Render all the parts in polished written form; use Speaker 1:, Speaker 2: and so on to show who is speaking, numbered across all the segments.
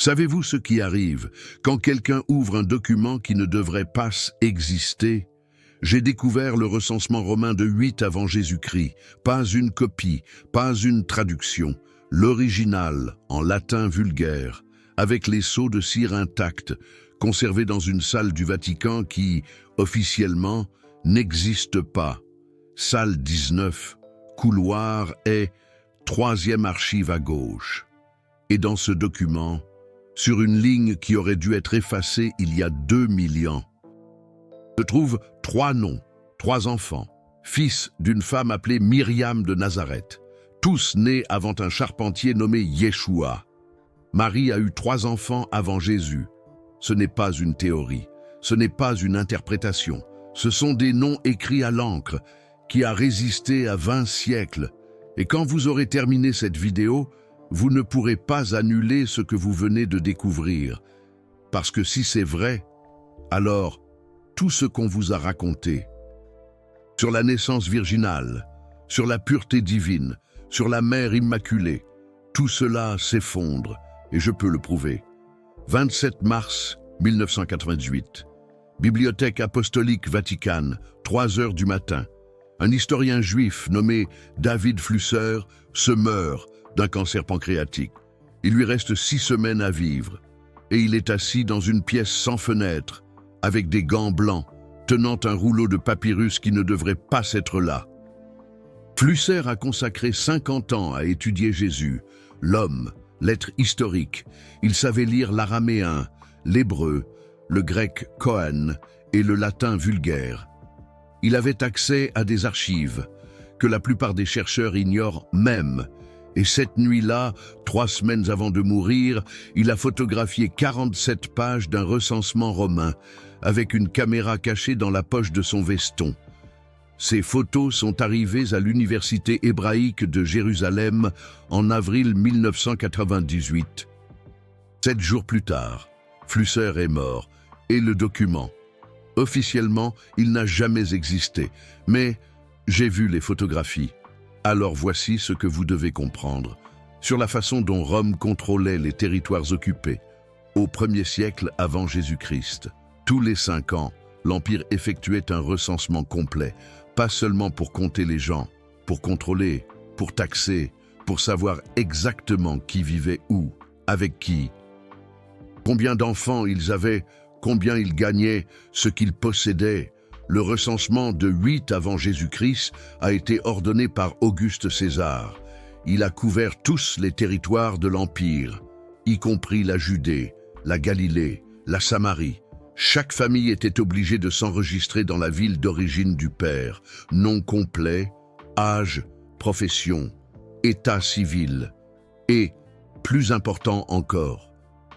Speaker 1: Savez-vous ce qui arrive quand quelqu'un ouvre un document qui ne devrait pas exister? J'ai découvert le recensement romain de 8 avant Jésus-Christ, pas une copie, pas une traduction, l'original en latin vulgaire, avec les sceaux de cire intacts, conservés dans une salle du Vatican qui, officiellement, n'existe pas. Salle 19, couloir est 3e archive à gauche. Et dans ce document, sur une ligne qui aurait dû être effacée il y a 2000 ans, se trouvent 3 noms, 3 enfants, fils d'une femme appelée Myriam de Nazareth, tous nés avant un charpentier nommé Yeshua. Marie a eu 3 enfants avant Jésus. Ce n'est pas une théorie, ce n'est pas une interprétation, ce sont des noms écrits à l'encre qui a résisté à 20 siècles. Et quand vous aurez terminé cette vidéo, vous ne pourrez pas annuler ce que vous venez de découvrir. Parce que si c'est vrai, alors tout ce qu'on vous a raconté sur la naissance virginale, sur la pureté divine, sur la mère immaculée, tout cela s'effondre, et je peux le prouver. 27 mars 1998, Bibliothèque apostolique Vatican, 3 heures du matin. Un historien juif nommé David Flusser se meurt d'un cancer pancréatique. Il lui reste 6 semaines à vivre, et il est assis dans une pièce sans fenêtre, avec des gants blancs, tenant un rouleau de papyrus qui ne devrait pas être là. Flusser a consacré 50 ans à étudier Jésus, l'homme, l'être historique. Il savait lire l'araméen, l'hébreu, le grec koan et le latin vulgaire. Il avait accès à des archives que la plupart des chercheurs ignorent même. Et cette nuit-là, 3 semaines avant de mourir, il a photographié 47 pages d'un recensement romain avec une caméra cachée dans la poche de son veston. Ces photos sont arrivées à l'Université hébraïque de Jérusalem en avril 1998. 7 jours plus tard, Flusser est mort et le document. Officiellement, il n'a jamais existé, mais j'ai vu les photographies. Alors voici ce que vous devez comprendre sur la façon dont Rome contrôlait les territoires occupés. Au 1er siècle avant Jésus-Christ, tous les 5 ans, l'Empire effectuait un recensement complet, pas seulement pour compter les gens, pour contrôler, pour taxer, pour savoir exactement qui vivait où, avec qui, combien d'enfants ils avaient, combien ils gagnaient, ce qu'ils possédaient. Le recensement de 8 avant Jésus-Christ a été ordonné par Auguste César. Il a couvert tous les territoires de l'Empire, y compris la Judée, la Galilée, la Samarie. Chaque famille était obligée de s'enregistrer dans la ville d'origine du père, nom complet, âge, profession, état civil et, plus important encore,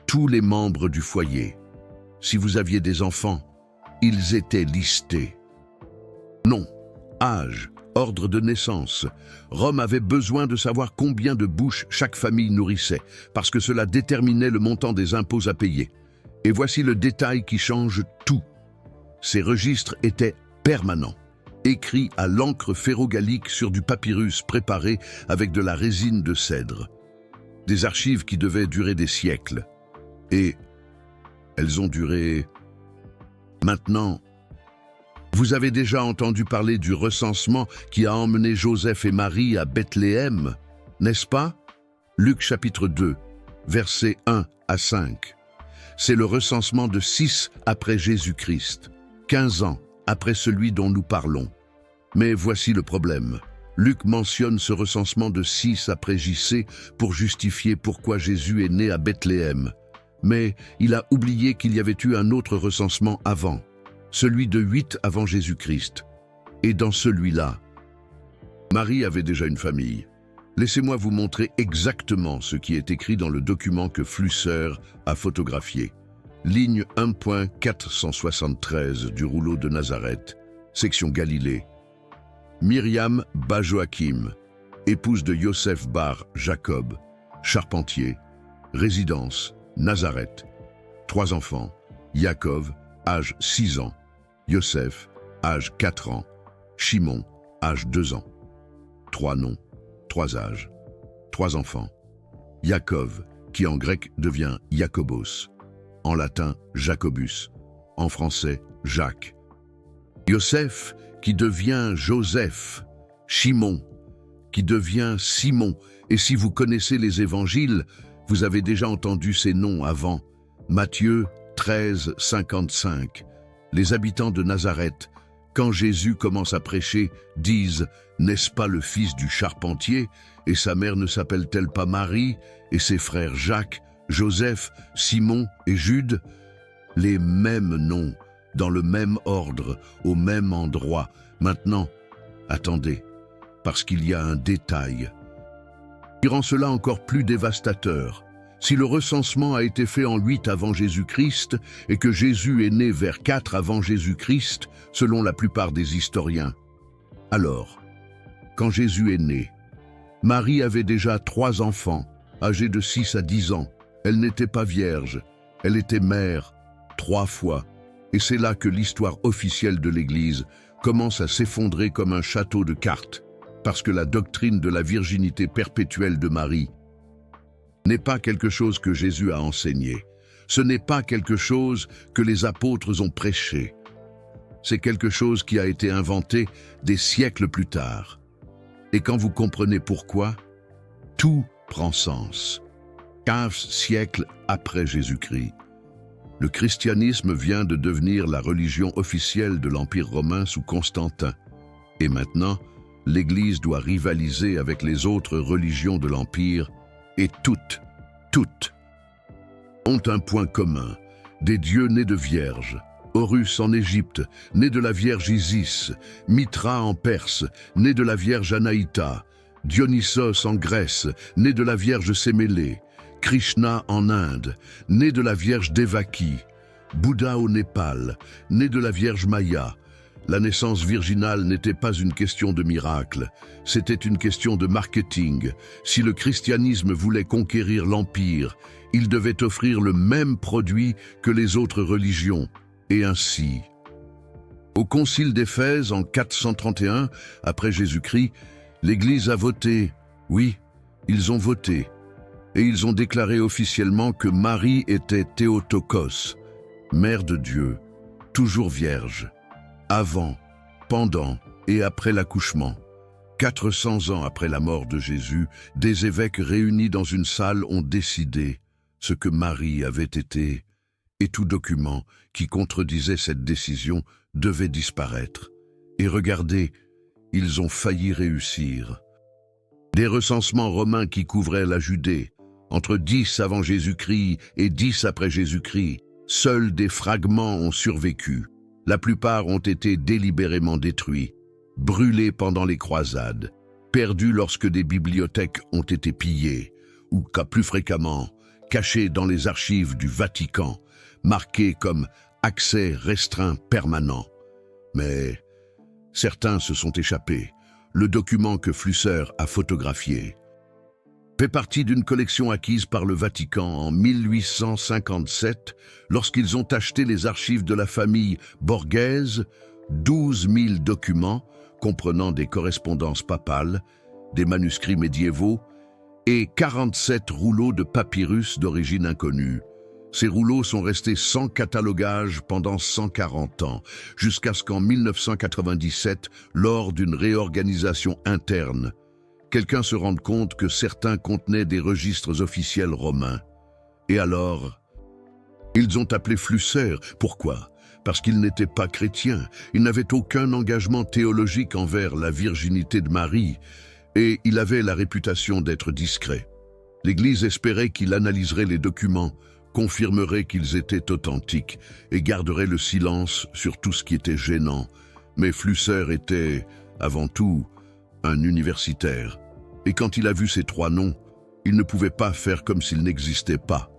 Speaker 1: tous les membres du foyer. Si vous aviez des enfants, ils étaient listés. Nom, âge, ordre de naissance. Rome avait besoin de savoir combien de bouches chaque famille nourrissait, parce que cela déterminait le montant des impôts à payer. Et voici le détail qui change tout. Ces registres étaient permanents, écrits à l'encre ferrogallique sur du papyrus préparé avec de la résine de cèdre. Des archives qui devaient durer des siècles. Et elles ont duré. Maintenant, vous avez déjà entendu parler du recensement qui a emmené Joseph et Marie à Bethléem, n'est-ce pas? Luc chapitre 2, versets 1 à 5. C'est le recensement de 6 après Jésus-Christ, 15 ans après celui dont nous parlons. Mais voici le problème. Luc mentionne ce recensement de 6 après JC pour justifier pourquoi Jésus est né à Bethléem. Mais il a oublié qu'il y avait eu un autre recensement avant, celui de 8 avant Jésus-Christ. Et dans celui-là, Marie avait déjà une famille. Laissez-moi vous montrer exactement ce qui est écrit dans le document que Flusser a photographié. Ligne 1.473 du rouleau de Nazareth, section Galilée. Myriam Bar Joachim, épouse de Yosef Bar Jacob, charpentier, résidence, Nazareth. 3 enfants, Yaakov, âge 6 ans, Yosef, âge 4 ans, Shimon, âge 2 ans. 3 noms, 3 âges, 3 enfants, Yaakov, qui en grec devient Iacobos, en latin Jacobus, en français Jacques. Yosef qui devient Joseph, Shimon qui devient Simon. Et si vous connaissez les évangiles, vous avez déjà entendu ces noms avant. Matthieu 13, 55. Les habitants de Nazareth, quand Jésus commence à prêcher, disent « N'est-ce pas le fils du charpentier? Et sa mère ne s'appelle-t-elle pas Marie? Et ses frères Jacques, Joseph, Simon et Jude ?» Les mêmes noms, dans le même ordre, au même endroit. Maintenant, attendez, parce qu'il y a un détail qui rend cela encore plus dévastateur. Si le recensement a été fait en 8 avant Jésus-Christ et que Jésus est né vers 4 avant Jésus-Christ, selon la plupart des historiens, alors, quand Jésus est né, Marie avait déjà 3 enfants, âgés de 6 à 10 ans. Elle n'était pas vierge, elle était mère 3 fois. Et c'est là que l'histoire officielle de l'Église commence à s'effondrer comme un château de cartes, parce que la doctrine de la virginité perpétuelle de Marie n'est pas quelque chose que Jésus a enseigné. Ce n'est pas quelque chose que les apôtres ont prêché. C'est quelque chose qui a été inventé des siècles plus tard. Et quand vous comprenez pourquoi, tout prend sens. 15 siècles après Jésus-Christ, le christianisme vient de devenir la religion officielle de l'Empire romain sous Constantin. Et maintenant, l'Église doit rivaliser avec les autres religions de l'Empire, et toutes ont un point commun, des dieux nés de vierges. Horus en Égypte, né de la Vierge Isis, Mithra en Perse, né de la Vierge Anaïta, Dionysos en Grèce, né de la Vierge Sémélé, Krishna en Inde, né de la Vierge Devaki, Bouddha au Népal, né de la Vierge Maya. La naissance virginale n'était pas une question de miracle, c'était une question de marketing. Si le christianisme voulait conquérir l'Empire, il devait offrir le même produit que les autres religions. Et ainsi, au concile d'Éphèse en 431, après Jésus-Christ, l'Église a voté, oui, ils ont voté, et ils ont déclaré officiellement que Marie était Théotokos, mère de Dieu, toujours vierge, avant, pendant et après l'accouchement. 400 ans après la mort de Jésus, des évêques réunis dans une salle ont décidé ce que Marie avait été, et tout document qui contredisait cette décision devait disparaître. Et regardez, ils ont failli réussir. Des recensements romains qui couvraient la Judée, entre 10 avant Jésus-Christ et 10 après Jésus-Christ, seuls des fragments ont survécu. La plupart ont été délibérément détruits, brûlés pendant les croisades, perdus lorsque des bibliothèques ont été pillées, ou cas plus fréquemment, cachés dans les archives du Vatican, marqués comme accès restreint permanent. Mais certains se sont échappés. Le document que Flusser a photographié fait partie d'une collection acquise par le Vatican en 1857 lorsqu'ils ont acheté les archives de la famille Borghese, 12 000 documents comprenant des correspondances papales, des manuscrits médiévaux et 47 rouleaux de papyrus d'origine inconnue. Ces rouleaux sont restés sans catalogage pendant 140 ans, jusqu'à ce qu'en 1997, lors d'une réorganisation interne, quelqu'un se rende compte que certains contenaient des registres officiels romains. Et alors, ils ont appelé Flusser. Pourquoi? Parce qu'il n'était pas chrétien, il n'avait aucun engagement théologique envers la virginité de Marie, et il avait la réputation d'être discret. L'Église espérait qu'il analyserait les documents, confirmerait qu'ils étaient authentiques et garderait le silence sur tout ce qui était gênant. Mais Flusser était, avant tout, un universitaire. Et quand il a vu ces 3 noms, il ne pouvait pas faire comme s'ils n'existaient pas.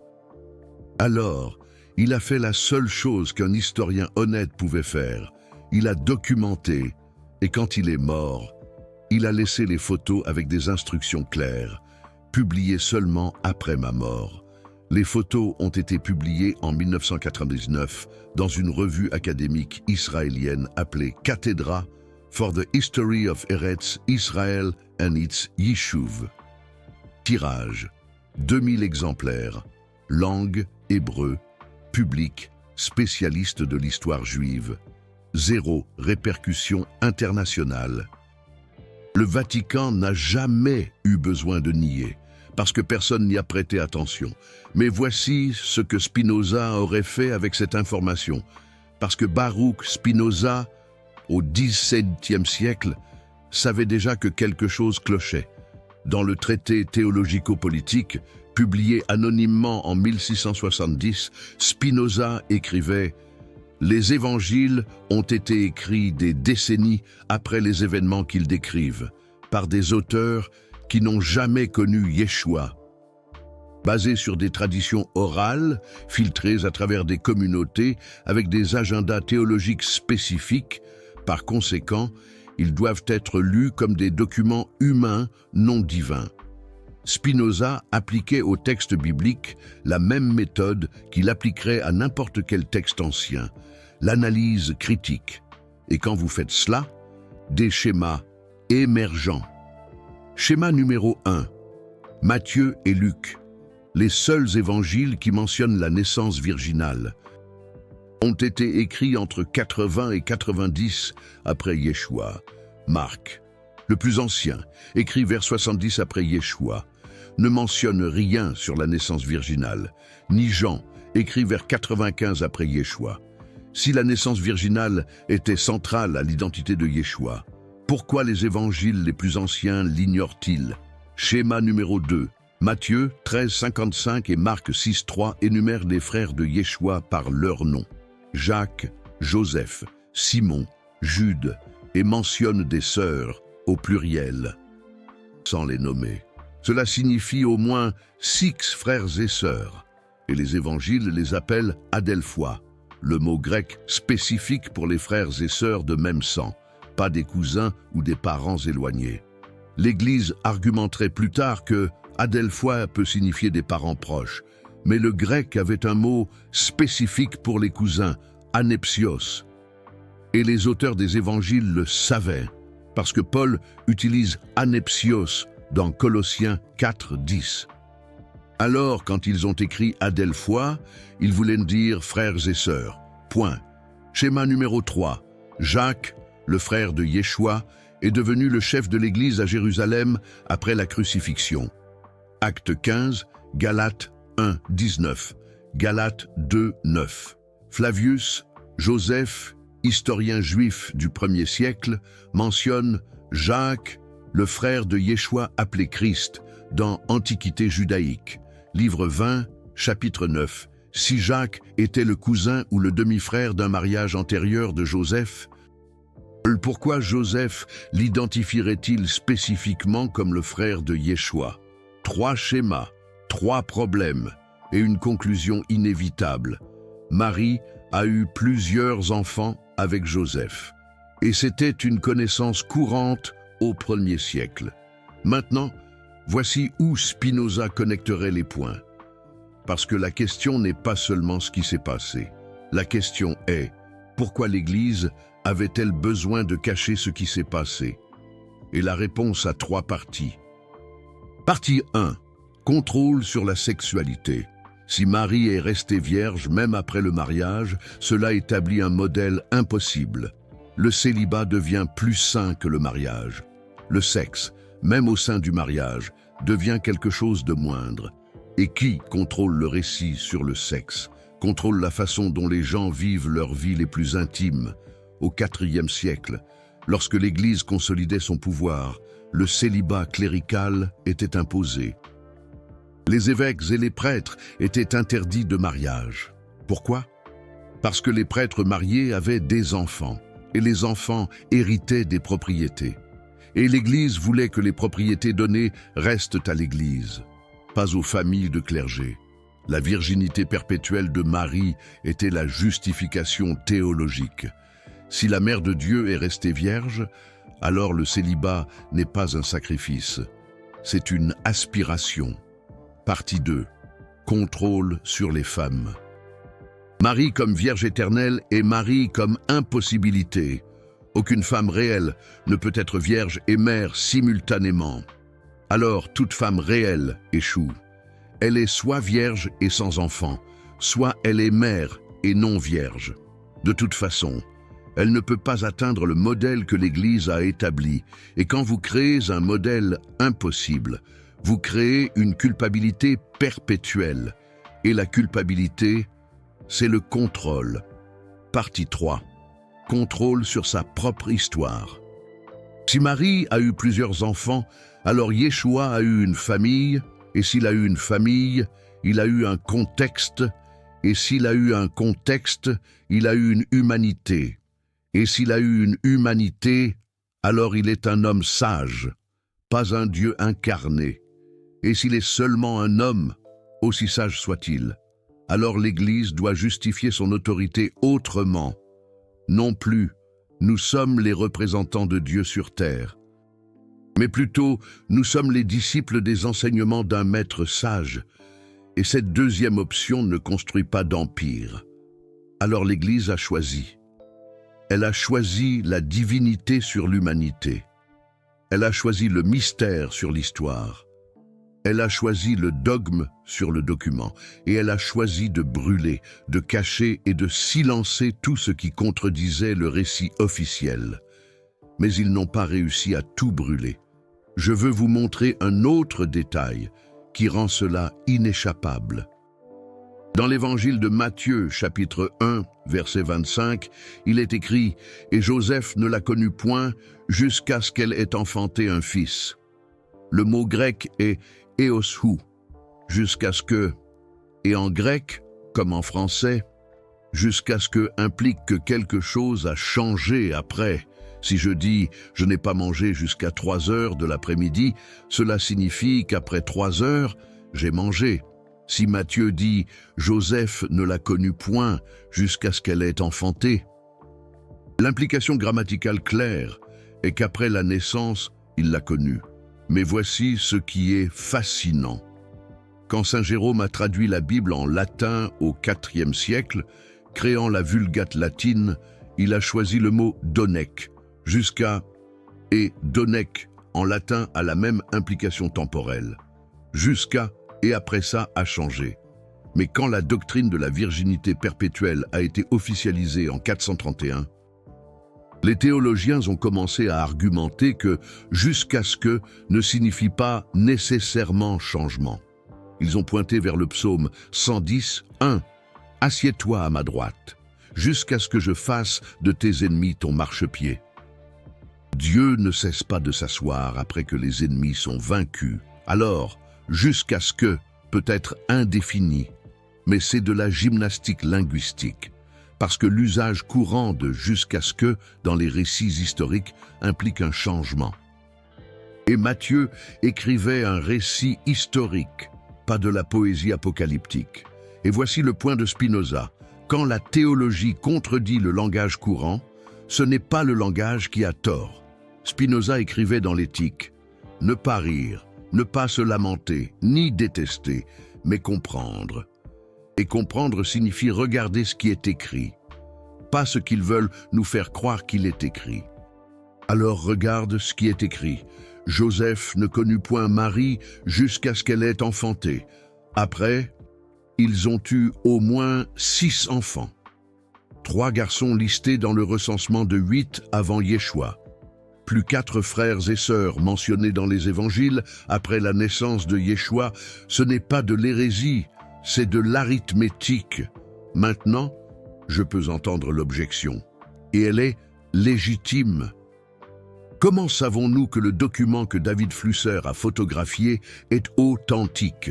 Speaker 1: Alors, il a fait la seule chose qu'un historien honnête pouvait faire. Il a documenté, et quand il est mort, il a laissé les photos avec des instructions claires, publiées seulement après ma mort. Les photos ont été publiées en 1999 dans une revue académique israélienne appelée Cathedra for the History of Eretz Israel and its Yishuv. Tirage 2000 exemplaires. Langue, hébreu. Public, spécialiste de l'histoire juive. 0 répercussion internationale. Le Vatican n'a jamais eu besoin de nier, parce que personne n'y a prêté attention. Mais voici ce que Spinoza aurait fait avec cette information. Parce que Baruch Spinoza, au XVIIe siècle, savait déjà que quelque chose clochait. Dans le traité théologico-politique, publié anonymement en 1670, Spinoza écrivait « Les évangiles ont été écrits des décennies après les événements qu'ils décrivent, par des auteurs qui n'ont jamais connu Yeshua. Basés sur des traditions orales, filtrées à travers des communautés, avec des agendas théologiques spécifiques, par conséquent, ils doivent être lus comme des documents humains, non divins. » Spinoza appliquait au texte biblique la même méthode qu'il appliquerait à n'importe quel texte ancien, l'analyse critique. Et quand vous faites cela, des schémas émergents. Schéma numéro 1. Matthieu et Luc, les seuls évangiles qui mentionnent la naissance virginale, ont été écrits entre 80 et 90 après Yeshua. Marc, le plus ancien, écrit vers 70 après Yeshua, ne mentionne rien sur la naissance virginale, ni Jean, écrit vers 95 après Yeshua. Si la naissance virginale était centrale à l'identité de Yeshua, pourquoi les évangiles les plus anciens l'ignorent-ils? Schéma numéro 2. Matthieu 13,55 et Marc 6,3 énumèrent les frères de Yeshua par leur nom. Jacques, Joseph, Simon, Jude, et mentionnent des sœurs au pluriel, sans les nommer. Cela signifie au moins 6 frères et sœurs, et les évangiles les appellent adelphoi, le mot grec spécifique pour les frères et sœurs de même sang, pas des cousins ou des parents éloignés. L'Église argumenterait plus tard que adelphoi peut signifier des parents proches, mais le grec avait un mot spécifique pour les cousins, anepsios. Et les auteurs des évangiles le savaient, parce que Paul utilise anepsios dans Colossiens 4,10. Alors, quand ils ont écrit adelphoi, ils voulaient dire frères et sœurs. Point. Schéma numéro 3. Jacques, le frère de Yeshua, est devenu le chef de l'Église à Jérusalem après la crucifixion. Acte 15, Galates 1, 19, Galates 2, 9. Flavius, Joseph, historien juif du 1er siècle, mentionne Jacques, le frère de Yeshua appelé Christ, dans Antiquité judaïque, livre 20, chapitre 9. Si Jacques était le cousin ou le demi-frère d'un mariage antérieur de Joseph, pourquoi Joseph l'identifierait-il spécifiquement comme le frère de Yeshua? 3 schémas, 3 problèmes et une conclusion inévitable. Marie a eu plusieurs enfants avec Joseph, et c'était une connaissance courante au 1er siècle. Maintenant, voici où Spinoza connecterait les points. Parce que la question n'est pas seulement ce qui s'est passé. La question est, pourquoi l'Église avait-elle besoin de cacher ce qui s'est passé? Et la réponse a 3 parties. Partie 1. Contrôle sur la sexualité. Si Marie est restée vierge même après le mariage, cela établit un modèle impossible. Le célibat devient plus saint que le mariage. Le sexe, même au sein du mariage, devient quelque chose de moindre. Et qui contrôle le récit sur le sexe, contrôle la façon dont les gens vivent leurs vies les plus intimes? Au IVe siècle, lorsque l'Église consolidait son pouvoir, le célibat clérical était imposé. Les évêques et les prêtres étaient interdits de mariage. Pourquoi? Parce que les prêtres mariés avaient des enfants, et les enfants héritaient des propriétés. Et l'Église voulait que les propriétés données restent à l'Église, pas aux familles de clergé. La virginité perpétuelle de Marie était la justification théologique. Si la Mère de Dieu est restée vierge, alors le célibat n'est pas un sacrifice, c'est une aspiration. Partie 2. Contrôle sur les femmes. Marie comme Vierge éternelle et Marie comme impossibilité. Aucune femme réelle ne peut être vierge et mère simultanément. Alors toute femme réelle échoue. Elle est soit vierge et sans enfant, soit elle est mère et non vierge. De toute façon, elle ne peut pas atteindre le modèle que l'Église a établi, et quand vous créez un modèle impossible, vous créez une culpabilité perpétuelle. Et la culpabilité, c'est le contrôle. Partie 3. Contrôle sur sa propre histoire. Si Marie a eu plusieurs enfants, alors Yeshua a eu une famille, et s'il a eu une famille, il a eu un contexte, et s'il a eu un contexte, il a eu une humanité. Et s'il a eu une humanité, alors il est un homme sage, pas un Dieu incarné. Et s'il est seulement un homme, aussi sage soit-il, alors l'Église doit justifier son autorité autrement. Non plus, nous sommes les représentants de Dieu sur terre, mais plutôt, nous sommes les disciples des enseignements d'un maître sage, et cette deuxième option ne construit pas d'empire. Alors l'Église a choisi. Elle a choisi la divinité sur l'humanité. Elle a choisi le mystère sur l'histoire. Elle a choisi le dogme sur le document. Et elle a choisi de brûler, de cacher et de silencer tout ce qui contredisait le récit officiel. Mais ils n'ont pas réussi à tout brûler. Je veux vous montrer un autre détail qui rend cela inéchappable. Dans l'évangile de Matthieu, chapitre 1, verset 25, il est écrit « Et Joseph ne la connut point jusqu'à ce qu'elle ait enfanté un fils ». Le mot grec est « eoshou », jusqu'à ce que, et en grec, comme en français, jusqu'à ce que implique que quelque chose a changé après. Si je dis « je n'ai pas mangé jusqu'à 3 heures de l'après-midi », cela signifie qu'après 3 heures, j'ai mangé. Si Matthieu dit « Joseph ne la connut point jusqu'à ce qu'elle ait enfanté », l'implication grammaticale claire est qu'après la naissance, il l'a connue. Mais voici ce qui est fascinant. Quand saint Jérôme a traduit la Bible en latin au IVe siècle, créant la Vulgate latine, il a choisi le mot « donec » jusqu'à « et donec » en latin a la même implication temporelle. Jusqu'à et après ça a changé. Mais quand la doctrine de la virginité perpétuelle a été officialisée en 431, les théologiens ont commencé à argumenter que « jusqu'à ce que » ne signifie pas nécessairement changement. Ils ont pointé vers le psaume 110, 1. « Assieds-toi à ma droite, jusqu'à ce que je fasse de tes ennemis ton marchepied. » Dieu ne cesse pas de s'asseoir après que les ennemis sont vaincus. Alors, jusqu'à ce que peut être indéfini, mais c'est de la gymnastique linguistique, parce que l'usage courant de jusqu'à ce que dans les récits historiques implique un changement. Et Matthieu écrivait un récit historique, pas de la poésie apocalyptique. Et voici le point de Spinoza. Quand la théologie contredit le langage courant, ce n'est pas le langage qui a tort. Spinoza écrivait dans l'Éthique « Ne pas rire, ne pas se lamenter, ni détester, mais comprendre. » Et comprendre signifie regarder ce qui est écrit, pas ce qu'ils veulent nous faire croire qu'il est écrit. Alors regarde ce qui est écrit. Joseph ne connut point Marie jusqu'à ce qu'elle ait enfanté. Après, ils ont eu au moins 6 enfants. 3 garçons listés dans le recensement de 8 avant Yeshua. Plus 4 frères et sœurs mentionnés dans les évangiles après la naissance de Yeshua. Ce n'est pas de l'hérésie, c'est de l'arithmétique. Maintenant, je peux entendre l'objection. Et elle est légitime. Comment savons-nous que le document que David Flusser a photographié est authentique?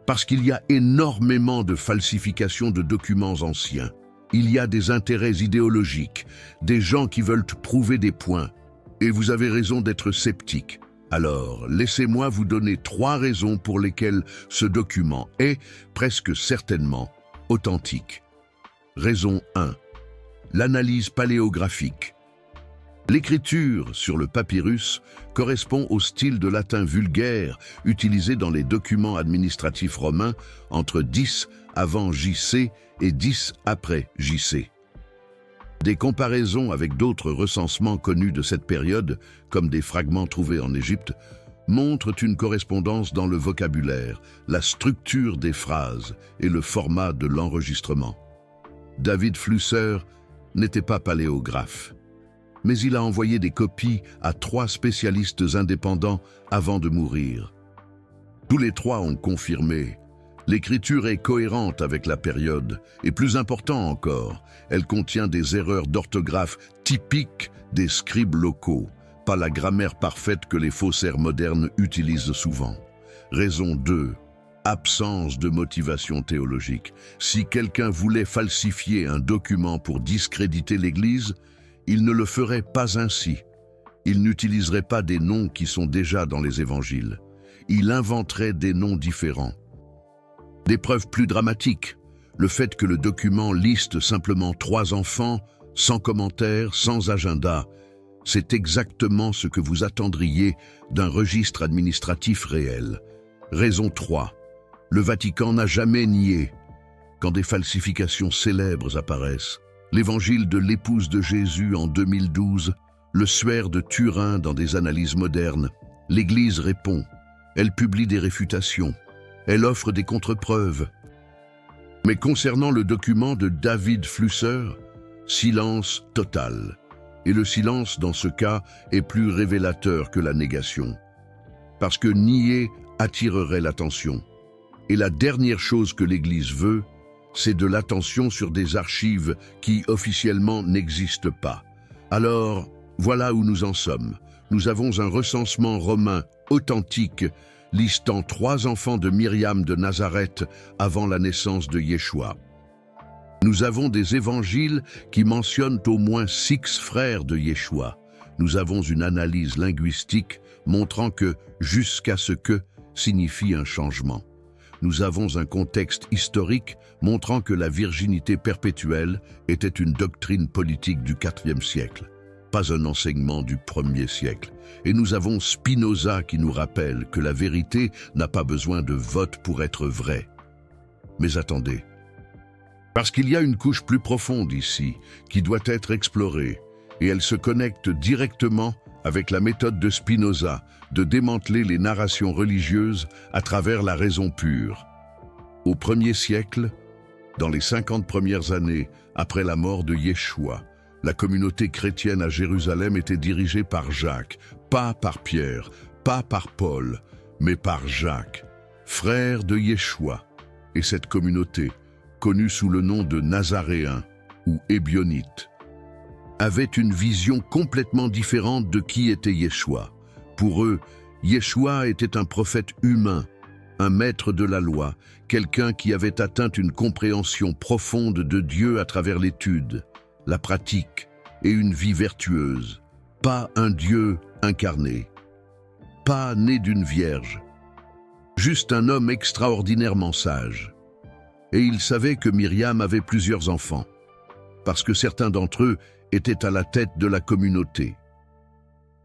Speaker 1: Parce qu'il y a énormément de falsifications de documents anciens. Il y a des intérêts idéologiques, des gens qui veulent prouver des points. Et vous avez raison d'être sceptique. Alors, laissez-moi vous donner 3 raisons pour lesquelles ce document est, presque certainement, authentique. Raison 1. L'analyse paléographique. L'écriture sur le papyrus correspond au style de latin vulgaire utilisé dans les documents administratifs romains entre 10 avant JC et 10 après JC. Des comparaisons avec d'autres recensements connus de cette période, comme des fragments trouvés en Égypte, montrent une correspondance dans le vocabulaire, la structure des phrases et le format de l'enregistrement. David Flusser n'était pas paléographe, mais il a envoyé des copies à 3 spécialistes indépendants avant de mourir. Tous les 3 ont confirmé: l'écriture est cohérente avec la période, et plus important encore, elle contient des erreurs d'orthographe typiques des scribes locaux, pas la grammaire parfaite que les faussaires modernes utilisent souvent. Raison 2. Absence de motivation théologique. Si quelqu'un voulait falsifier un document pour discréditer l'Église, il ne le ferait pas ainsi. Il n'utiliserait pas des noms qui sont déjà dans les évangiles. Il inventerait des noms différents. Des preuves plus dramatiques, le fait que le document liste simplement 3 enfants, sans commentaire, sans agenda, c'est exactement ce que vous attendriez d'un registre administratif réel. Raison 3. Le Vatican n'a jamais nié quand des falsifications célèbres apparaissent. L'évangile de l'épouse de Jésus en 2012, le Suaire de Turin dans des analyses modernes. L'Église répond, elle publie des réfutations, elle offre des contre-preuves. Mais concernant le document de David Flusser, silence total. Et le silence, dans ce cas, est plus révélateur que la négation. Parce que nier attirerait l'attention. Et la dernière chose que l'Église veut, c'est de l'attention sur des archives qui officiellement n'existent pas. Alors, voilà où nous en sommes. Nous avons un recensement romain authentique listant 3 enfants de Myriam de Nazareth avant la naissance de Yeshua. Nous avons des évangiles qui mentionnent au moins 6 frères de Yeshua. Nous avons une analyse linguistique montrant que « jusqu'à ce que » signifie un changement. Nous avons un contexte historique montrant que la virginité perpétuelle était une doctrine politique du IVe siècle, pas un enseignement du 1er siècle. Et nous avons Spinoza qui nous rappelle que la vérité n'a pas besoin de vote pour être vraie. Mais attendez, parce qu'il y a une couche plus profonde ici qui doit être explorée, et elle se connecte directement avec la méthode de Spinoza de démanteler les narrations religieuses à travers la raison pure. Au 1er siècle, dans les 50 premières années après la mort de Yeshua, la communauté chrétienne à Jérusalem était dirigée par Jacques, pas par Pierre, pas par Paul, mais par Jacques, frère de Yeshua. Et cette communauté, connue sous le nom de Nazaréens ou Ébionites, avait une vision complètement différente de qui était Yeshua. Pour eux, Yeshua était un prophète humain, un maître de la loi, quelqu'un qui avait atteint une compréhension profonde de Dieu à travers l'étude, la pratique et une vie vertueuse, pas un Dieu incarné, pas né d'une vierge, juste un homme extraordinairement sage. Et il savait que Myriam avait plusieurs enfants, parce que certains d'entre eux étaient à la tête de la communauté.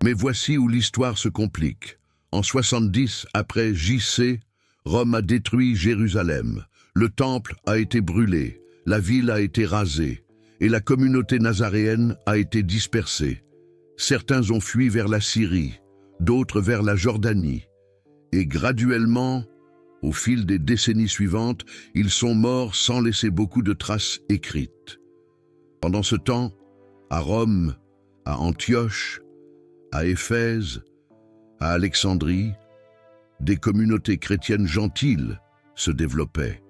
Speaker 1: Mais voici où l'histoire se complique. En 70 après J.C., Rome a détruit Jérusalem, le temple a été brûlé, la ville a été rasée, et la communauté nazaréenne a été dispersée. Certains ont fui vers la Syrie, d'autres vers la Jordanie, et graduellement, au fil des décennies suivantes, ils sont morts sans laisser beaucoup de traces écrites. Pendant ce temps, à Rome, à Antioche, à Éphèse, à Alexandrie, des communautés chrétiennes gentiles se développaient.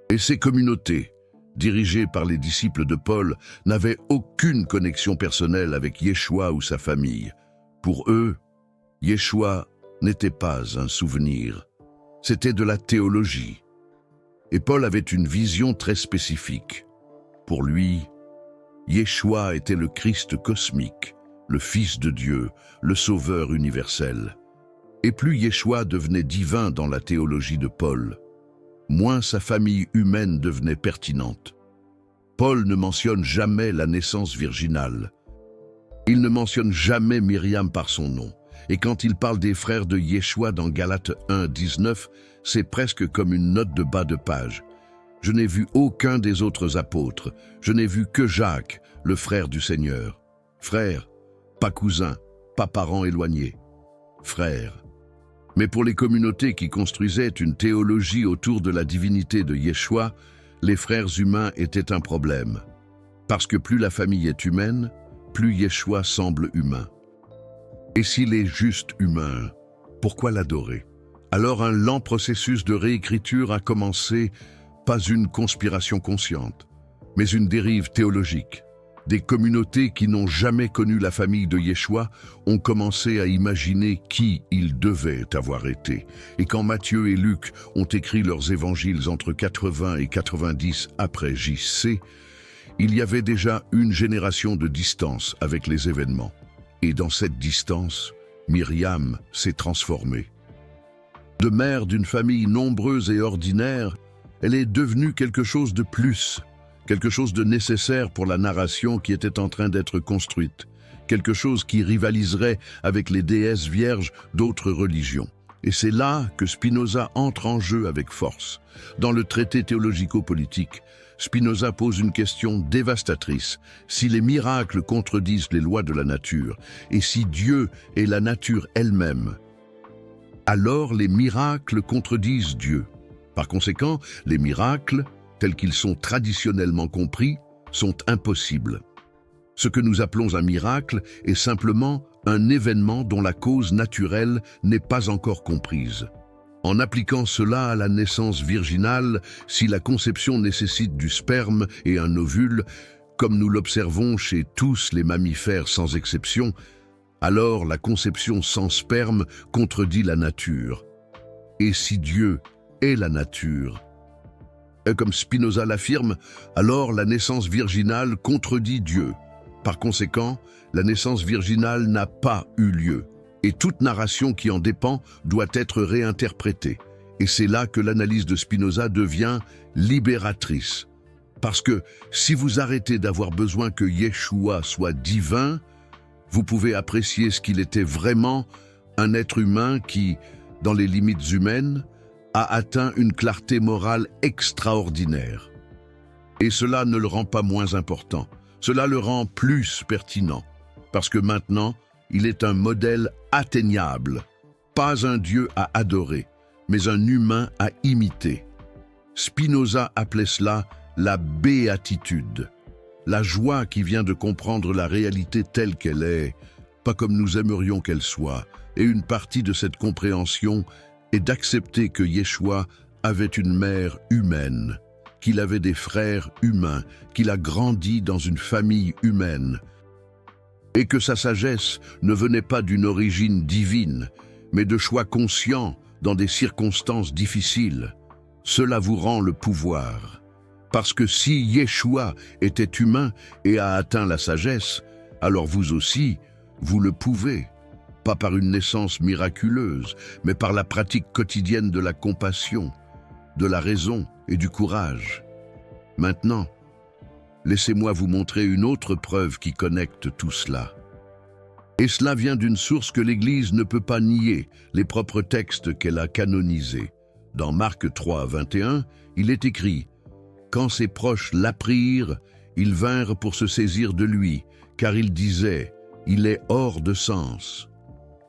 Speaker 1: Et ces communautés, dirigées par les disciples de Paul, n'avaient aucune connexion personnelle avec Yeshua ou sa famille. Pour eux, Yeshua n'était pas un souvenir, c'était de la théologie. Et Paul avait une vision très spécifique. Pour lui, Yeshua était le Christ cosmique, le Fils de Dieu, le Sauveur universel. Et plus Yeshua devenait divin dans la théologie de Paul, moins sa famille humaine devenait pertinente. Paul ne mentionne jamais la naissance virginale. Il ne mentionne jamais Myriam par son nom. Et quand il parle des frères de Yeshua dans Galates 1, 19, c'est presque comme une note de bas de page. Je n'ai vu aucun des autres apôtres. Je n'ai vu que Jacques, le frère du Seigneur. Frère, pas cousin, pas parent éloigné. Frère. Mais pour les communautés qui construisaient une théologie autour de la divinité de Yeshua, les frères humains étaient un problème. Parce que plus la famille est humaine, plus Yeshua semble humain. Et s'il est juste humain, pourquoi l'adorer? Alors un lent processus de réécriture a commencé, pas une conspiration consciente, mais une dérive théologique. Des communautés qui n'ont jamais connu la famille de Yeshua ont commencé à imaginer qui il devait avoir été. Et quand Matthieu et Luc ont écrit leurs évangiles entre 80 et 90 après JC, il y avait déjà une génération de distance avec les événements. Et dans cette distance, Myriam s'est transformée. De mère d'une famille nombreuse et ordinaire, elle est devenue quelque chose de plus, quelque chose de nécessaire pour la narration qui était en train d'être construite, quelque chose qui rivaliserait avec les déesses vierges d'autres religions. Et c'est là que Spinoza entre en jeu avec force. Dans le traité théologico-politique, Spinoza pose une question dévastatrice. Si les miracles contredisent les lois de la nature, et si Dieu est la nature elle-même, alors les miracles contredisent Dieu. Par conséquent, les miracles, tels qu'ils sont traditionnellement compris, sont impossibles. Ce que nous appelons un miracle est simplement un événement dont la cause naturelle n'est pas encore comprise. En appliquant cela à la naissance virginale, si la conception nécessite du sperme et un ovule, comme nous l'observons chez tous les mammifères sans exception, alors la conception sans sperme contredit la nature. Et si Dieu est la nature, comme Spinoza l'affirme, alors la naissance virginale contredit Dieu. Par conséquent, la naissance virginale n'a pas eu lieu, et toute narration qui en dépend doit être réinterprétée. Et c'est là que l'analyse de Spinoza devient libératrice. Parce que si vous arrêtez d'avoir besoin que Yeshua soit divin, vous pouvez apprécier ce qu'il était vraiment, un être humain qui, dans les limites humaines, a atteint une clarté morale extraordinaire. Et cela ne le rend pas moins important, cela le rend plus pertinent, parce que maintenant, il est un modèle atteignable, pas un Dieu à adorer, mais un humain à imiter. Spinoza appelait cela la béatitude, la joie qui vient de comprendre la réalité telle qu'elle est, pas comme nous aimerions qu'elle soit, et une partie de cette compréhension est d'accepter que Yeshua avait une mère humaine, qu'il avait des frères humains, qu'il a grandi dans une famille humaine, et que sa sagesse ne venait pas d'une origine divine, mais de choix conscients dans des circonstances difficiles. Cela vous rend le pouvoir. Parce que si Yeshua était humain et a atteint la sagesse, alors vous aussi, vous le pouvez. Pas par une naissance miraculeuse, mais par la pratique quotidienne de la compassion, de la raison et du courage. Maintenant, laissez-moi vous montrer une autre preuve qui connecte tout cela. Et cela vient d'une source que l'Église ne peut pas nier, les propres textes qu'elle a canonisés. Dans Marc 3, 21, il est écrit « Quand ses proches l'apprirent, ils vinrent pour se saisir de lui, car ils disaient « Il est hors de sens ».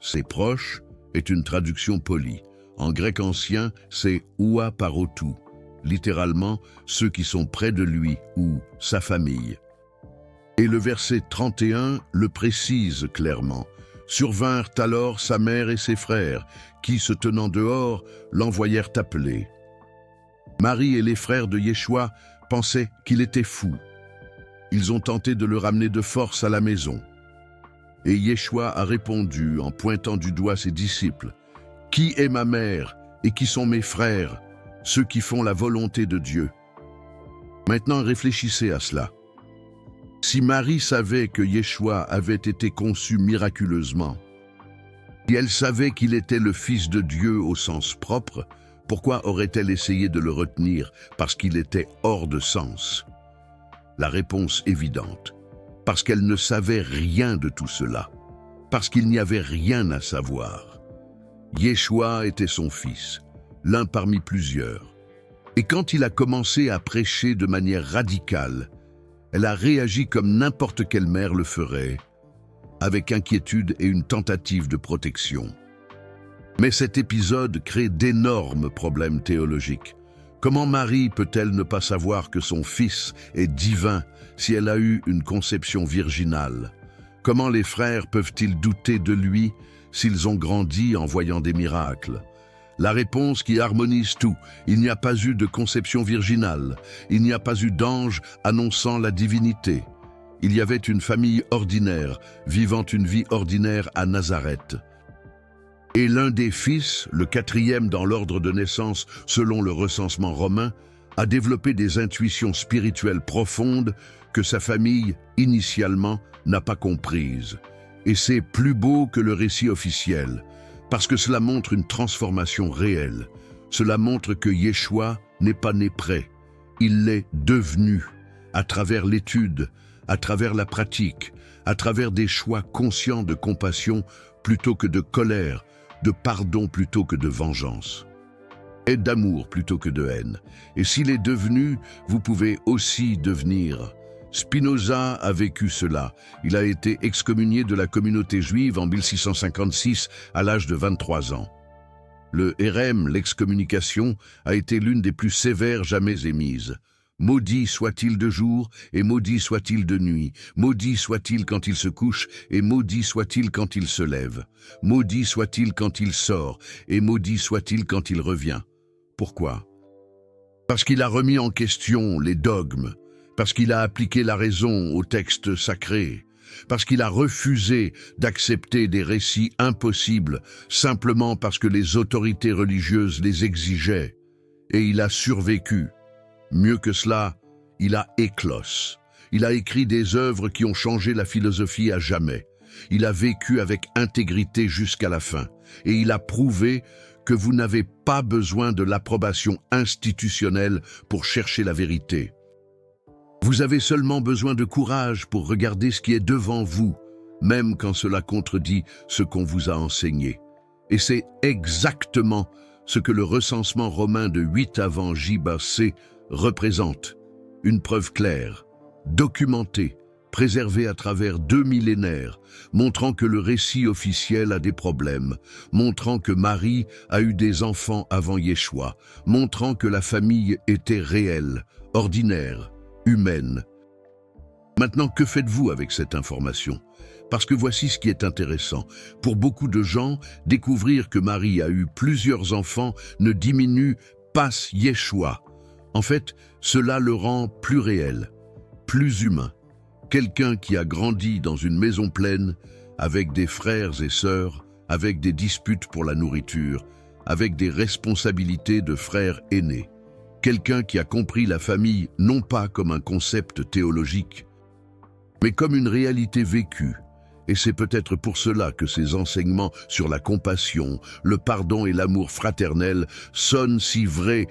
Speaker 1: Ses proches est une traduction polie. En grec ancien, c'est oua parotou, littéralement ceux qui sont près de lui ou sa famille. Et le verset 31 le précise clairement. Survinrent alors sa mère et ses frères, qui, se tenant dehors, l'envoyèrent appeler. Marie et les frères de Yeshua pensaient qu'il était fou. Ils ont tenté de le ramener de force à la maison. Et Yeshua a répondu en pointant du doigt ses disciples, « Qui est ma mère et qui sont mes frères, ceux qui font la volonté de Dieu ?» Maintenant réfléchissez à cela. Si Marie savait que Yeshua avait été conçu miraculeusement, si elle savait qu'il était le Fils de Dieu au sens propre, pourquoi aurait-elle essayé de le retenir parce qu'il était hors de sens? La réponse évidente. Parce qu'elle ne savait rien de tout cela, parce qu'il n'y avait rien à savoir. Yeshua était son fils, l'un parmi plusieurs. Et quand il a commencé à prêcher de manière radicale, elle a réagi comme n'importe quelle mère le ferait, avec inquiétude et une tentative de protection. Mais cet épisode crée d'énormes problèmes théologiques. Comment Marie peut-elle ne pas savoir que son fils est divin si elle a eu une conception virginale? Comment les frères peuvent-ils douter de lui s'ils ont grandi en voyant des miracles? La réponse qui harmonise tout: il n'y a pas eu de conception virginale, il n'y a pas eu d'ange annonçant la divinité. Il y avait une famille ordinaire, vivant une vie ordinaire à Nazareth. Et l'un des fils, le 4e dans l'ordre de naissance selon le recensement romain, a développé des intuitions spirituelles profondes que sa famille, initialement, n'a pas comprises. Et c'est plus beau que le récit officiel, parce que cela montre une transformation réelle. Cela montre que Yeshua n'est pas né prêt, il l'est devenu, à travers l'étude, à travers la pratique, à travers des choix conscients de compassion plutôt que de colère, de pardon plutôt que de vengeance, et d'amour plutôt que de haine. Et s'il est devenu, vous pouvez aussi devenir. Spinoza a vécu cela. Il a été excommunié de la communauté juive en 1656 à l'âge de 23 ans. Le hérem, l'excommunication, a été l'une des plus sévères jamais émises. Maudit soit-il de jour, et maudit soit-il de nuit. Maudit soit-il quand il se couche, et maudit soit-il quand il se lève. Maudit soit-il quand il sort, et maudit soit-il quand il revient. Pourquoi? Parce qu'il a remis en question les dogmes, parce qu'il a appliqué la raison aux textes sacrés, parce qu'il a refusé d'accepter des récits impossibles simplement parce que les autorités religieuses les exigeaient, et il a survécu. Mieux que cela, il a éclos. Il a écrit des œuvres qui ont changé la philosophie à jamais. Il a vécu avec intégrité jusqu'à la fin. Et il a prouvé que vous n'avez pas besoin de l'approbation institutionnelle pour chercher la vérité. Vous avez seulement besoin de courage pour regarder ce qui est devant vous, même quand cela contredit ce qu'on vous a enseigné. Et c'est exactement ce que le recensement romain de 8 avant J-C représente. Une preuve claire, documentée, préservée à travers 2 millénaires, montrant que le récit officiel a des problèmes, montrant que Marie a eu des enfants avant Yeshua, montrant que la famille était réelle, ordinaire, humaine. Maintenant, que faites-vous avec cette information? Parce que voici ce qui est intéressant. Pour beaucoup de gens, découvrir que Marie a eu plusieurs enfants ne diminue pas Yeshua. En fait, cela le rend plus réel, plus humain. Quelqu'un qui a grandi dans une maison pleine, avec des frères et sœurs, avec des disputes pour la nourriture, avec des responsabilités de frères aînés. Quelqu'un qui a compris la famille non pas comme un concept théologique, mais comme une réalité vécue. Et c'est peut-être pour cela que ces enseignements sur la compassion, le pardon et l'amour fraternel sonnent si vrais,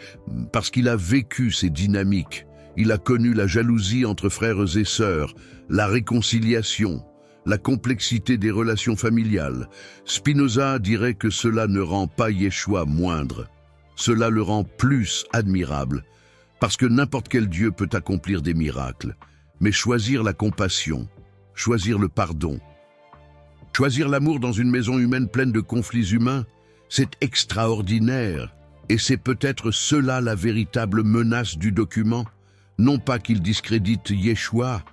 Speaker 1: parce qu'il a vécu ces dynamiques. Il a connu la jalousie entre frères et sœurs, la réconciliation, la complexité des relations familiales. Spinoza dirait que cela ne rend pas Yeshua moindre. Cela le rend plus admirable, parce que n'importe quel Dieu peut accomplir des miracles. Mais choisir la compassion, choisir le pardon, choisir l'amour dans une maison humaine pleine de conflits humains, c'est extraordinaire. Et c'est peut-être cela la véritable menace du document. Non pas qu'il discrédite Yeshua,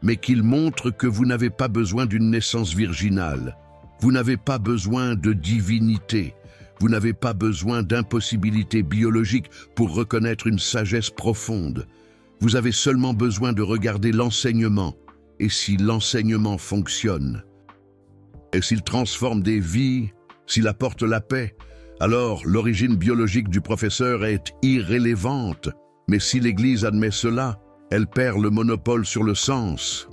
Speaker 1: mais qu'il montre que vous n'avez pas besoin d'une naissance virginale. Vous n'avez pas besoin de divinité. Vous n'avez pas besoin d'impossibilité biologique pour reconnaître une sagesse profonde. Vous avez seulement besoin de regarder l'enseignement. Et si l'enseignement fonctionne, et s'il transforme des vies, s'il apporte la paix, alors l'origine biologique du professeur est irrélévante. Mais si l'Église admet cela, elle perd le monopole sur le sens.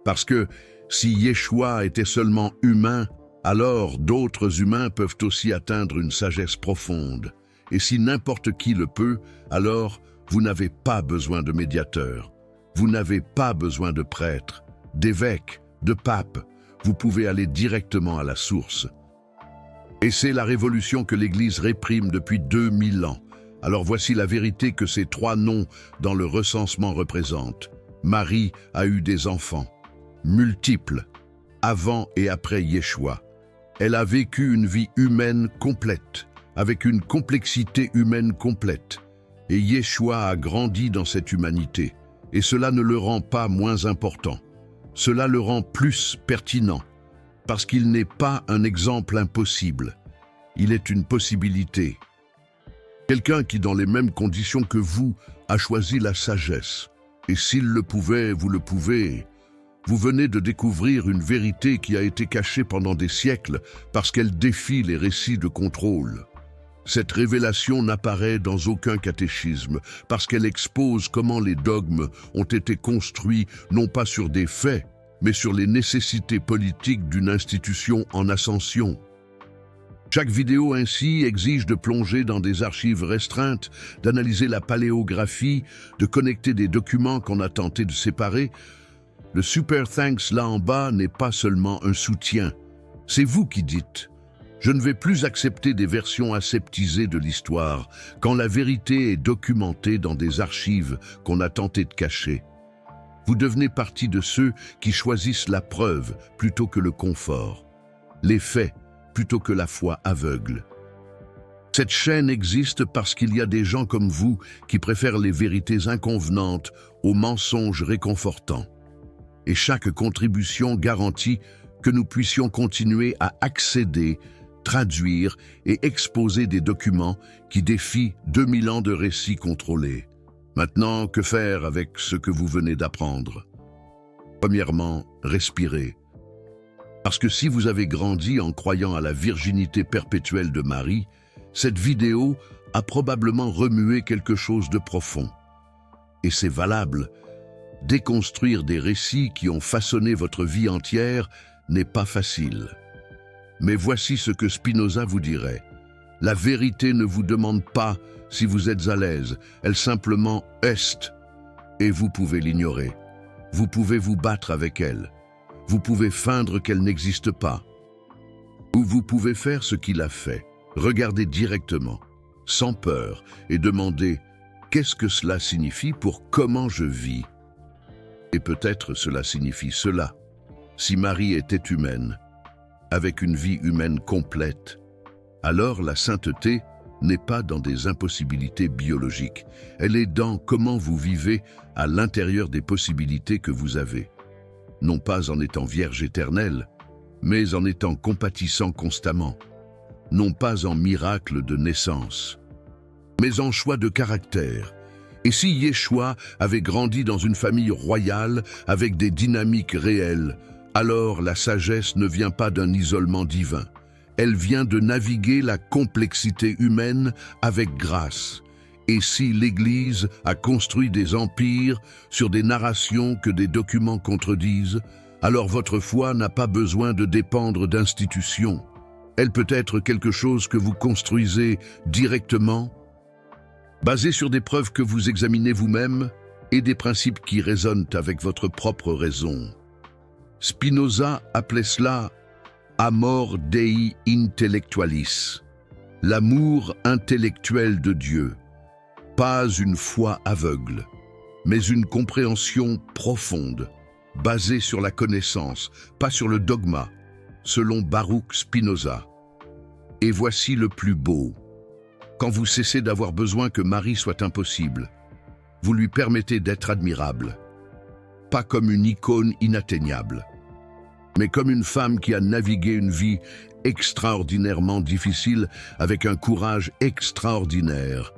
Speaker 1: Parce que si Yeshua était seulement humain, alors d'autres humains peuvent aussi atteindre une sagesse profonde. Et si n'importe qui le peut, alors vous n'avez pas besoin de médiateur. Vous n'avez pas besoin de prêtre, d'évêque, de pape. Vous pouvez aller directement à la source. Et c'est la révolution que l'Église réprime depuis 2000 ans. Alors voici la vérité que ces 3 noms dans le recensement représentent. Marie a eu des enfants, multiples, avant et après Yeshua. Elle a vécu une vie humaine complète, avec une complexité humaine complète. Et Yeshua a grandi dans cette humanité. Et cela ne le rend pas moins important. Cela le rend plus pertinent, parce qu'il n'est pas un exemple impossible. Il est une possibilité. Quelqu'un qui, dans les mêmes conditions que vous, a choisi la sagesse. Et s'il le pouvait, vous le pouvez. Vous venez de découvrir une vérité qui a été cachée pendant des siècles parce qu'elle défie les récits de contrôle. Cette révélation n'apparaît dans aucun catéchisme parce qu'elle expose comment les dogmes ont été construits non pas sur des faits, mais sur les nécessités politiques d'une institution en ascension. Chaque vidéo ainsi exige de plonger dans des archives restreintes, d'analyser la paléographie, de connecter des documents qu'on a tenté de séparer. Le Super Thanks là en bas n'est pas seulement un soutien. C'est vous qui dites « Je ne vais plus accepter des versions aseptisées de l'histoire quand la vérité est documentée dans des archives qu'on a tenté de cacher. » Vous devenez partie de ceux qui choisissent la preuve plutôt que le confort, les faits plutôt que la foi aveugle. Cette chaîne existe parce qu'il y a des gens comme vous qui préfèrent les vérités inconvenantes aux mensonges réconfortants. Et chaque contribution garantit que nous puissions continuer à accéder, traduire et exposer des documents qui défient 2000 ans de récits contrôlés. Maintenant, que faire avec ce que vous venez d'apprendre? Premièrement, respirez. Parce que si vous avez grandi en croyant à la virginité perpétuelle de Marie, cette vidéo a probablement remué quelque chose de profond. Et c'est valable. Déconstruire des récits qui ont façonné votre vie entière n'est pas facile. Mais voici ce que Spinoza vous dirait. La vérité ne vous demande pas si vous êtes à l'aise, elle simplement est. Et vous pouvez l'ignorer. Vous pouvez vous battre avec elle. Vous pouvez feindre qu'elle n'existe pas. Ou vous pouvez faire ce qu'il a fait. Regardez directement, sans peur, et demander « Qu'est-ce que cela signifie pour comment je vis ?» Et peut-être cela signifie cela. Si Marie était humaine, avec une vie humaine complète, alors la sainteté n'est pas dans des impossibilités biologiques. Elle est dans comment vous vivez à l'intérieur des possibilités que vous avez. Non pas en étant vierge éternelle, mais en étant compatissant constamment. Non pas en miracle de naissance, mais en choix de caractère. Et si Yeshua avait grandi dans une famille royale avec des dynamiques réelles, alors la sagesse ne vient pas d'un isolement divin. Elle vient de naviguer la complexité humaine avec grâce. Et si l'Église a construit des empires sur des narrations que des documents contredisent, alors votre foi n'a pas besoin de dépendre d'institutions. Elle peut être quelque chose que vous construisez directement, basé sur des preuves que vous examinez vous-même et des principes qui résonnent avec votre propre raison. Spinoza appelait cela « amor Dei intellectualis », l'amour intellectuel de Dieu. Pas une foi aveugle, mais une compréhension profonde, basée sur la connaissance, pas sur le dogma, selon Baruch Spinoza. Et voici le plus beau. Quand vous cessez d'avoir besoin que Marie soit impossible, vous lui permettez d'être admirable, pas comme une icône inatteignable, mais comme une femme qui a navigué une vie extraordinairement difficile avec un courage extraordinaire.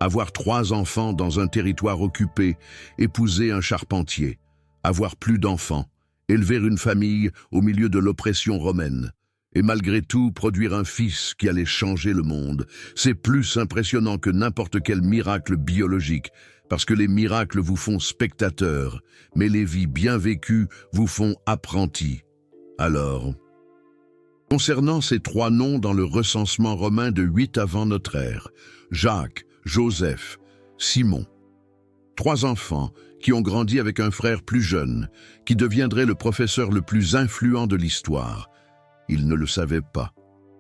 Speaker 1: Avoir 3 enfants dans un territoire occupé, épouser un charpentier, avoir plus d'enfants, élever une famille au milieu de l'oppression romaine, et malgré tout produire un fils qui allait changer le monde. C'est plus impressionnant que n'importe quel miracle biologique, parce que les miracles vous font spectateurs, mais les vies bien vécues vous font apprentis. Alors, concernant ces 3 noms dans le recensement romain de 8 avant notre ère, Jacques, Joseph, Simon, 3 enfants qui ont grandi avec un frère plus jeune, qui deviendrait le professeur le plus influent de l'histoire. Ils ne le savaient pas.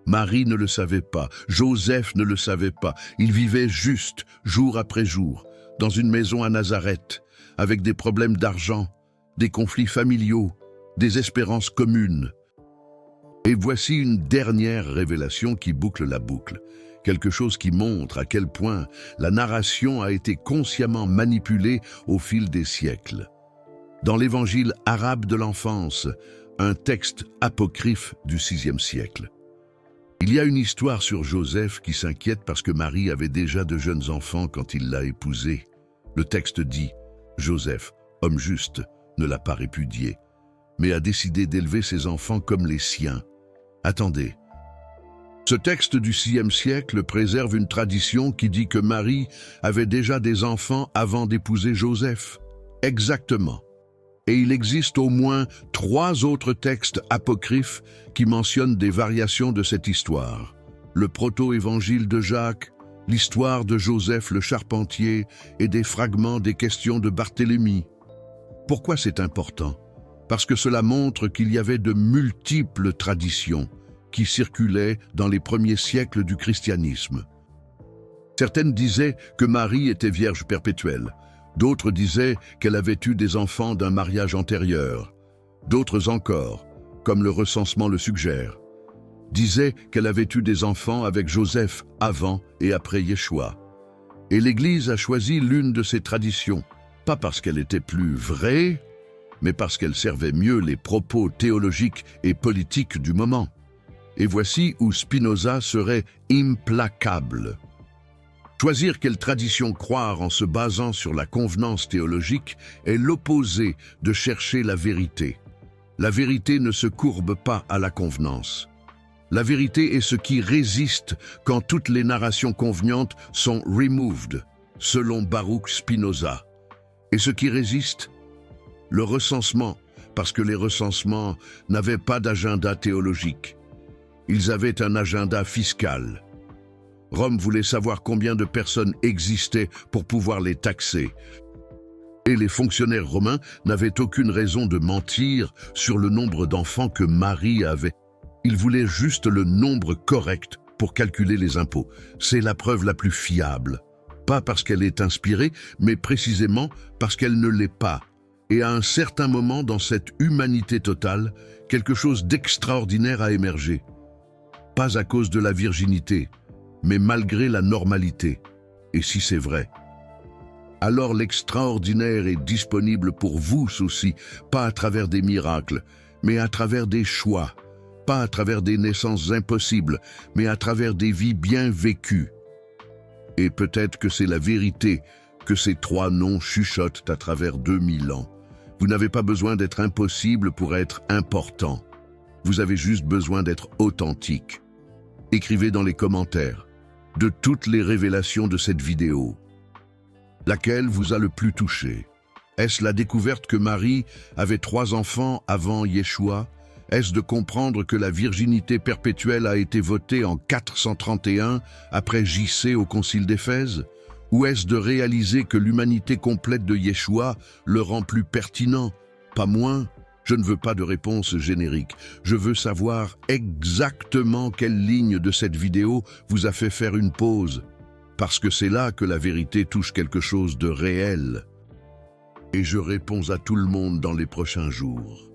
Speaker 1: Marie ne le savait pas. Joseph ne le savait pas. Ils vivaient juste, jour après jour, dans une maison à Nazareth, avec des problèmes d'argent, des conflits familiaux, des espérances communes. Et voici une dernière révélation qui boucle la boucle. Quelque chose qui montre à quel point la narration a été consciemment manipulée au fil des siècles. Dans l'évangile arabe de l'enfance, un texte apocryphe du VIe siècle. Il y a une histoire sur Joseph qui s'inquiète parce que Marie avait déjà de jeunes enfants quand il l'a épousée. Le texte dit « Joseph, homme juste, ne l'a pas répudié, mais a décidé d'élever ses enfants comme les siens. » Attendez. Ce texte du VIe siècle préserve une tradition qui dit que Marie avait déjà des enfants avant d'épouser Joseph. Exactement. Et il existe au moins 3 autres textes apocryphes qui mentionnent des variations de cette histoire. Le proto-évangile de Jacques, l'histoire de Joseph le charpentier et des fragments des questions de Barthélemy. Pourquoi c'est important? Parce que cela montre qu'il y avait de multiples traditions qui circulaient dans les premiers siècles du christianisme. Certaines disaient que Marie était vierge perpétuelle. D'autres disaient qu'elle avait eu des enfants d'un mariage antérieur. D'autres encore, comme le recensement le suggère, disaient qu'elle avait eu des enfants avec Joseph avant et après Yeshua. Et l'Église a choisi l'une de ces traditions, pas parce qu'elle était plus vraie, mais parce qu'elle servait mieux les propos théologiques et politiques du moment. Et voici où Spinoza serait implacable. Choisir quelle tradition croire en se basant sur la convenance théologique est l'opposé de chercher la vérité. La vérité ne se courbe pas à la convenance. La vérité est ce qui résiste quand toutes les narrations convenantes sont removed, selon Baruch Spinoza. Et ce qui résiste? Le recensement, parce que les recensements n'avaient pas d'agenda théologique. Ils avaient un agenda fiscal. Rome voulait savoir combien de personnes existaient pour pouvoir les taxer. Et les fonctionnaires romains n'avaient aucune raison de mentir sur le nombre d'enfants que Marie avait. Ils voulaient juste le nombre correct pour calculer les impôts. C'est la preuve la plus fiable. Pas parce qu'elle est inspirée, mais précisément parce qu'elle ne l'est pas. Et à un certain moment dans cette humanité totale, quelque chose d'extraordinaire a émergé. Pas à cause de la virginité, mais malgré la normalité. Et si c'est vrai, alors l'extraordinaire est disponible pour vous aussi, pas à travers des miracles, mais à travers des choix, pas à travers des naissances impossibles, mais à travers des vies bien vécues. Et peut-être que c'est la vérité que ces 3 noms chuchotent à travers 2000 ans. Vous n'avez pas besoin d'être impossible pour être important. Vous avez juste besoin d'être authentique. Écrivez dans les commentaires de toutes les révélations de cette vidéo. Laquelle vous a le plus touché? Est-ce la découverte que Marie avait 3 enfants avant Yeshua? Est-ce de comprendre que la virginité perpétuelle a été votée en 431 après JC au Concile d'Éphèse? Ou est-ce de réaliser que l'humanité complète de Yeshua le rend plus pertinent? Pas moins. Je ne veux pas de réponse générique. Je veux savoir exactement quelle ligne de cette vidéo vous a fait faire une pause. Parce que c'est là que la vérité touche quelque chose de réel. Et je réponds à tout le monde dans les prochains jours.